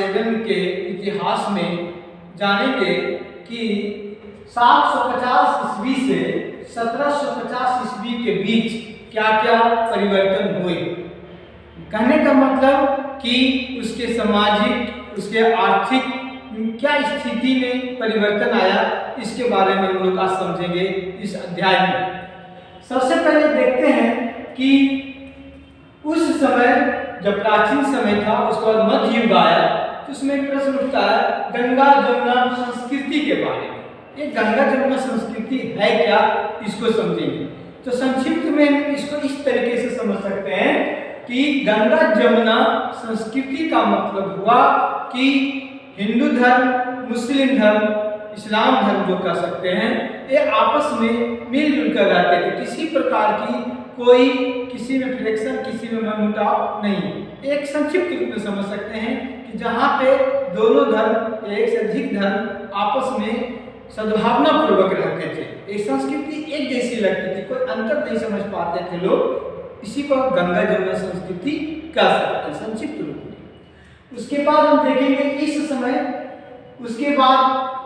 आवेदन के इतिहास में जानेंगे कि 750 ईस्वी से 1750 ईस्वी के बीच क्या क्या परिवर्तन हुए। कहने का मतलब कि उसके सामाजिक, उसके आर्थिक क्या स्थिति में परिवर्तन आया, इसके बारे में हम लोग आज समझेंगे इस अध्याय में। सबसे पहले देखते हैं कि उस समय जब प्राचीन समय था, उसके बाद मध्य युग आया, तो उसमें एक प्रश्न उठता है गंगा जमुना संस्कृति के बारे में। ये गंगा जमुना संस्कृति है क्या, इसको समझेंगे। तो संक्षिप्त में इसको इस तरीके से समझ सकते हैं कि गंगा जमुना संस्कृति का मतलब हुआ कि हिंदू धर्म, मुस्लिम धर्म, इस्लाम धर्म जो कह सकते हैं, ये आपस में मिलजुल कर रहते थे। किसी प्रकार की कोई किसी में फ्रिक्शन, किसी में मनमुटाव नहीं। एक संक्षिप्त रूप में समझ सकते हैं कि जहाँ पे दोनों धर्म, एक से अधिक धर्म आपस में सद्भावना पूर्वक रहते थे, एक संस्कृति एक जैसी लगती थी, कोई अंतर नहीं समझ पाते थे लोग। इसी को गंगा जमुना संस्कृति कह सकते हैं संक्षिप्त रूप में। उसके बाद हम देखेंगे इस समय, उसके बाद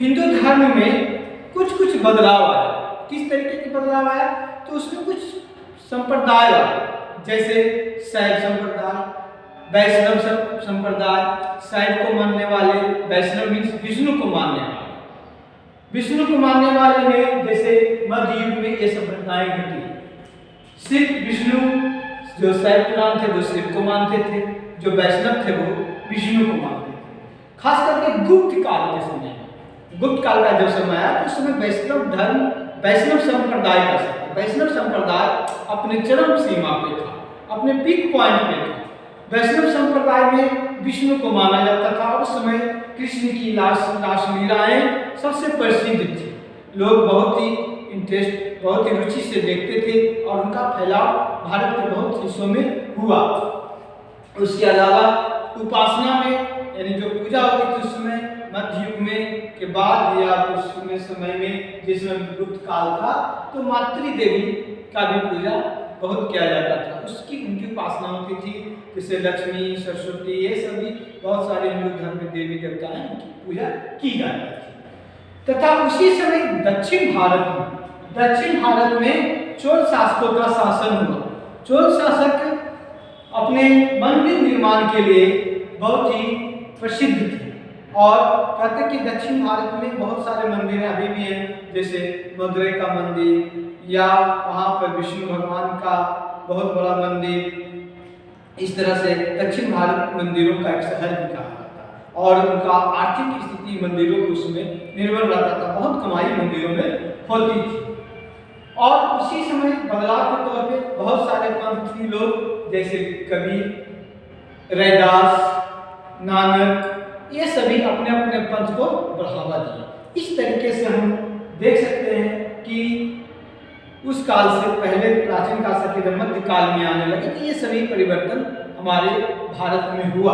हिंदू धर्म में कुछ कुछ बदलाव आया। किस तरीके के बदलाव आया? तो उसमें कुछ संप्रदाय आए, जैसे शैव संप्रदाय, वैष्णव संप्रदाय। शैव को मानने वाले, वैष्णव मीन्स विष्णु को मानने वाले, विष्णु को मानने वाले में जैसे मध्य युग में ये संप्रदाय घटी। शिव विष्णु, जो शैव पुराण थे वो शिव को मानते थे, जो वैष्णव थे वो विष्णु को मानते थे। खास करके गुप्त काल के समय, गुप्त काल का जब समय आया तो उस समय वैष्णव धर्म, वैष्णव संप्रदाय का समय, वैष्णव संप्रदाय अपने चरम सीमा पे था, अपने पीक पॉइंट पे था। वैष्णव संप्रदाय में विष्णु को माना जाता था और उस समय कृष्ण की रासलीलाएं सबसे प्रसिद्ध थी। लोग बहुत ही इंटरेस्ट, बहुत ही रुचि से देखते थे और उनका फैलाव भारत के बहुत हिस्सों में हुआ। उसके अलावा उपासना में, यानी जो पूजा होती थी उस समय मध्य युग में के बाद या उस समय में जिसमें गुप्त काल था, तो मातृ देवी का भी पूजा बहुत किया जाता था। उसकी उनकी उपासना होती थी, जैसे लक्ष्मी, सरस्वती, ये सभी बहुत सारे हिंदू धर्म के देवी देवता हैं, उनकी पूजा की जाती थी। तथा उसी समय दक्षिण भारत में चोल शासकों का शासन हुआ। चोल शासक अपने मंदिर निर्माण के लिए बहुत ही प्रसिद्ध थे और कहते कि दक्षिण भारत में बहुत सारे मंदिर अभी भी हैं, जैसे मदुरै का मंदिर या वहाँ पर विष्णु भगवान का बहुत बड़ा मंदिर। इस तरह से दक्षिण भारत मंदिरों का एक शहर भी कहा जाता है और उनका आर्थिक स्थिति मंदिरों के उसमें निर्भर रहता था, बहुत कमाई मंदिरों में होती थी। और उसी समय बदलाव के तौर पे बहुत सारे पंथी लोग जैसे कबीर, रैदास, नानक, ये सभी अपने अपने पंथ को बढ़ावा दिया। इस तरीके से हम देख सकते हैं कि उस काल से पहले प्राचीन काल से जब मध्य काल में आने लगे तो ये सभी परिवर्तन हमारे भारत में हुआ।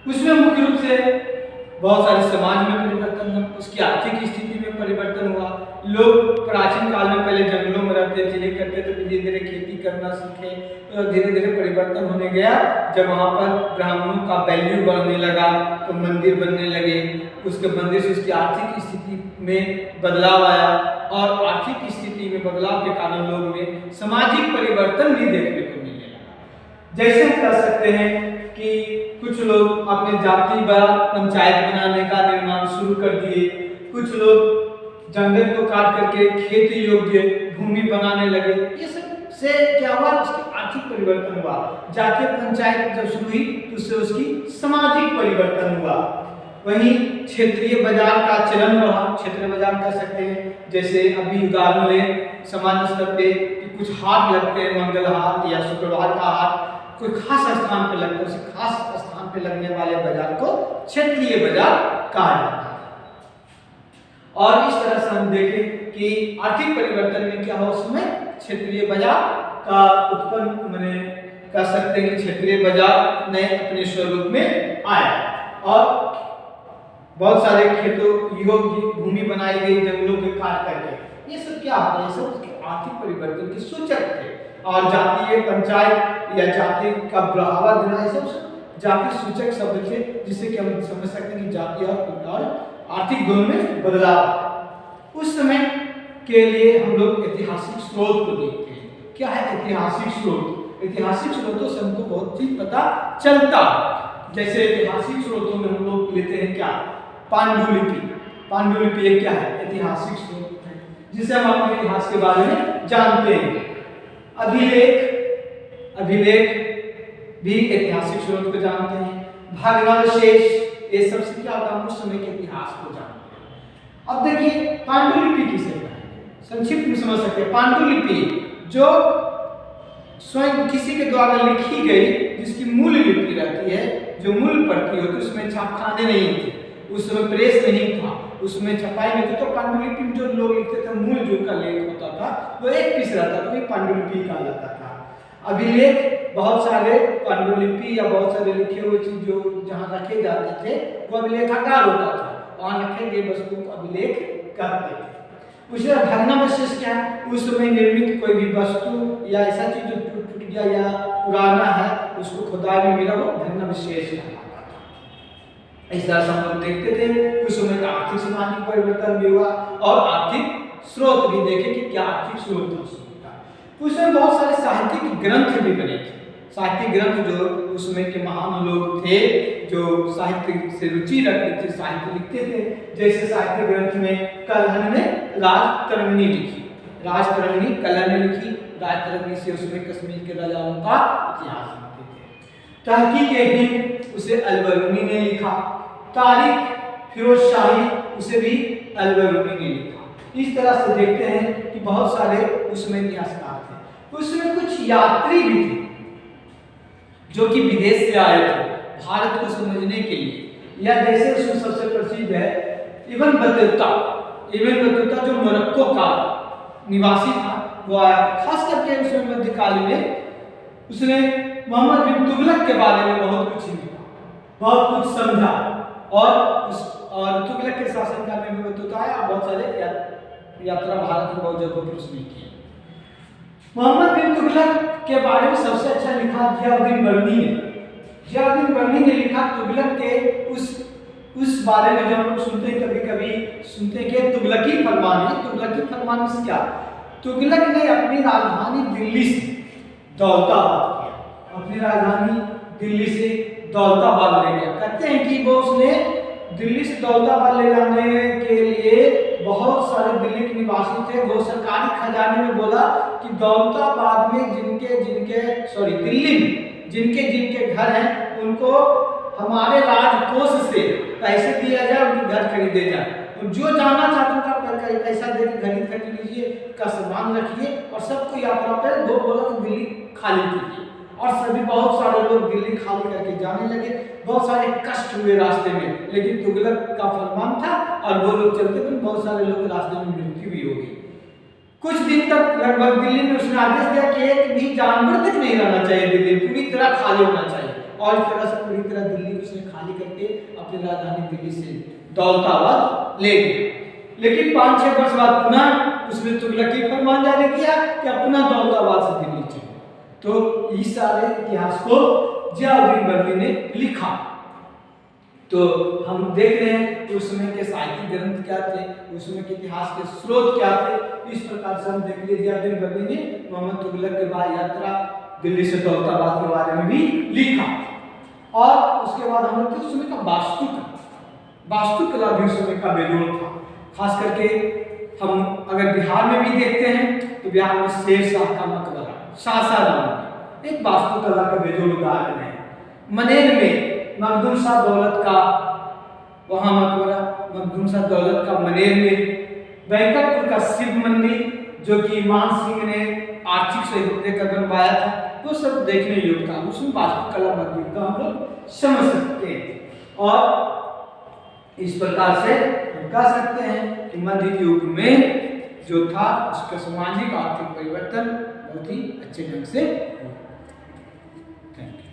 उसमें मुख्य रूप से बहुत सारे समाज में परिवर्तन हुआ, उसकी आर्थिक स्थिति में परिवर्तन हुआ। लोग प्राचीन काल में पहले जंगलों में रहते थे, ये करते थे, धीरे धीरे खेती करना सीखे, तो धीरे धीरे परिवर्तन होने गया। जब वहाँ पर ब्राह्मणों का वैल्यू बढ़ने लगा तो मंदिर बनने लगे, उसके मंदिर से उसकी आर्थिक स्थिति में बदलाव आया और आर्थिक स्थिति में बदलाव के कारण लोगों में सामाजिक परिवर्तन भी देखने को मिलने लगा। जैसे कह सकते हैं कि कुछ लोग अपने जाति बड़ा पंचायत बनाने का निर्माण शुरू कर दिए, कुछ लोग जंगल को काट करके खेती योग्य भूमि बनाने लगे। ये सब से क्या हुआ? उसकी आर्थिक परिवर्तन हुआ। जातीय पंचायत जब शुरू हुई तो उससे उसकी सामाजिक परिवर्तन हुआ। वहीं क्षेत्रीय बाजार का चलन बढ़ा। क्षेत्रीय बाजार कह सकते हैं, जैसे अभी उदाहरण लें समाज स्तर पे कि कुछ हाट लगते हैं, मंगल हाट या शुक्रवार का हाट कोई खास स्थान पे लगता है, उसी खास स्थान पे लगने वाले बाजार को क्षेत्रीय बाजार कहा जाता है। और इस तरह से हम देखें कि आर्थिक परिवर्तन में क्या हो, उसमें क्षेत्रीय बाजार का उत्पन्न मैंने कह सकते हैं कि क्षेत्रीय बाजार नए अपने स्वरूप में आया और बहुत सारे खेतों योग्य भूमि बनाई गई जंगलों के काट करके। ये सब क्या होता है? ये सब उसके आर्थिक परिवर्तन के सूचक थे। और जातीय पंचायत या जाति का बढ़ावा देना, ये सब जाति सूचक शब्द थे, जिससे कि हम समझ सकते हैं कि जाति और आर्थिक दोनों में बदलाव। उस समय के लिए हम लोग ऐतिहासिक स्रोत को देखते हैं। क्या है ऐतिहासिक स्रोत? ऐतिहासिक स्रोतों से हमको बहुत चीज पता चलता। जैसे ऐतिहासिक स्रोतों में हम लोग लेते हैं क्या, पांडुलिपि। पांडुलिपि एक क्या है, ऐतिहासिक स्रोत है, जिसे हम अपने इतिहास के बारे में जानते हैं। अभिलेख, अभिलेख भी ऐतिहासिक स्रोत को जानते हैं। भग्नावशेष, ये सबसे क्या होता है, उस समय के इतिहास को जानते हैं। अब देखिए पांडुलिपि किसे कहते हैं, संक्षिप्त में समझ सकते हैं। पांडुलिपि जो स्वयं किसी के द्वारा लिखी गई, जिसकी मूल लिपि रहती है, जो मूल प्रति होती है, उसमें छापखाने नहीं थे, उस समय प्रेस नहीं था, उसमें छपाई नहीं थी, तो पांडुलिपि में जो लोग लिखते थे, मूल जो का लेख होता था वो एक पीस रहता था, वही पांडुलिपि कहलाता था। अभिलेख, बहुत सारे पांडुलिपि या बहुत सारे लिखे हुए चीज जो जहाँ रखे जाते थे वो अभिलेखागार होता था, वहाँ रखे गए वस्तुओं को अभिलेख कहते थे। उसी तरह भग्नावशेष क्या है, उस समय निर्मित कोई भी वस्तु या ऐसा चीज जो टूट गया या पुराना है, उसको खुदाई में मिला, वो भग्नावशेष कहलाता था। इस तरह से हम लोग देखते थे उस समय का आर्थिक सामाजिक परिवर्तन भी हुआ और आर्थिक स्रोत भी देखे कि क्या आर्थिक स्रोत था उस समय का। उस समय बहुत सारे साहित्यिक ग्रंथ भी बने थे। साहित्यिक ग्रंथ जो उस समय के महान लोग थे, जो साहित्य से रुचि रखते थे, साहित्य लिखते थे। जैसे साहित्य ग्रंथ में कलहन ने राजतरंगिणी लिखी, राजतरंगिणी कलहन ने लिखी। राजतरंगिणी से उसमें कश्मीर के राजाओं का इतिहास लिखते थे। तहकीक-ए-हिंद उसे अलबरूनी ने लिखा। तारीख फिरोज शाही, उसे भी अलबरूनी ने लिखा। इस तरह से देखते हैं कि बहुत सारे उसमें इतिहासकार थे। उसमें कुछ यात्री भी थे जो कि विदेश से आए थे भारत को समझने के लिए। या जैसे उसमें सबसे प्रसिद्ध है इब्न बतूता। इब्न बतूता जो मोरक्को का निवासी था, वो आया। खास करके उसमें मध्यकालीन में उसने मोहम्मद बिन तुगलक के बारे में बहुत कुछ लिखा, बहुत कुछ समझा और तुगलक के शासनकाल में भी बतूता आया। बहुत सारे यात्रा भारत में बहुत जगहों पर उसने की। मोहम्मद बिन तुगलक के बारे में सबसे अच्छा लिखा जियाउद्दीन बर्नी ने। जियाउद्दीन बर्नी ने लिखा तुगलक के उस बारे में, जो हम लोग सुनते हैं, कभी कभी सुनते हैं कि तुगलकी फरमान है। तुगलकी फरमान से क्या, तुगलक ने अपनी राजधानी दिल्ली से दौलताबाद किया, अपनी राजधानी दिल्ली से दौलताबाद ले गया। कहते हैं कि वो उसने दिल्ली से दौलताबाद ले जाने के लिए बहुत सारे दिल्ली के निवासी थे, वो सरकारी खजाने में बोला कि दौलताबाद में दिल्ली में जिनके घर हैं उनको हमारे राजकोष से पैसे दिया जाए, उनके घर खरीदे जाए। और जो जाना चाहता था पैसा दे के खरीद लीजिए, का सामान रखिए और सबको यात्रा पर दो बोला कि दिल्ली खाली कीजिए। और सभी बहुत सारे लोग दिल्ली खाली करके जाने लगे। बहुत सारे कष्ट हुए रास्ते में, लेकिन तुगलक का फरमान था और वो लोग चलते थे, बहुत सारे लोग रास्ते में मृत्यु भी हो गई। कुछ दिन तक लगभग दिल्ली में उसने आदेश दिया कि एक भी जानवर तक नहीं रहना चाहिए, दिल्ली पूरी तरह खाली होना चाहिए। और इस तरह से पूरी तरह दिल्ली उसने खाली करके अपनी राजधानी दिल्ली से दौलताबाद ले गए। लेकिन 5-6 वर्ष बाद पुनः उसने तुगलकी फरमान जारी किया कि अपना दौलताबाद से दिल्ली चले। तो इस सारे इतिहास को जियाउद्दीन बर्नी ने लिखा। तो हम देख रहे हैं कि उस समय के साहित्यिक ग्रंथ क्या थे, उस समय के इतिहास के स्रोत क्या थे। इस प्रकार से हम देख लिए जियाउद्दीन बर्नी ने मोहम्मद तुगलक के बाद यात्रा दिल्ली से दौलताबाद के बारे में भी लिखा। और उसके बाद हम लोग उस समय का वास्तुकला भी उस समय का बेजोड़ था। खास करके हम अगर बिहार में भी देखते हैं तो बिहार में शेर शाह का मकबरा सासाराम एक वास्तुकला का बेजोड़ उदाहरण है। मनेर में मखदूम शाह दौलत का वहाँ मकबरा, मखदूम शाह दौलत का मनेर में। बैकटपुर का शिव मंदिर जो कि मान सिंह ने आर्थिक सहयोग देकर बनवाया था, वो सब देखने योग्य था। उसमें वास्तुकला मौजूद था, हम लोग समझ सकते हैं। और इस प्रकार से हम कह सकते हैं कि मध्य युग में जो था उसका सामाजिक आर्थिक परिवर्तन बहुत ही अच्छे ढंग से हुआ। Thank you.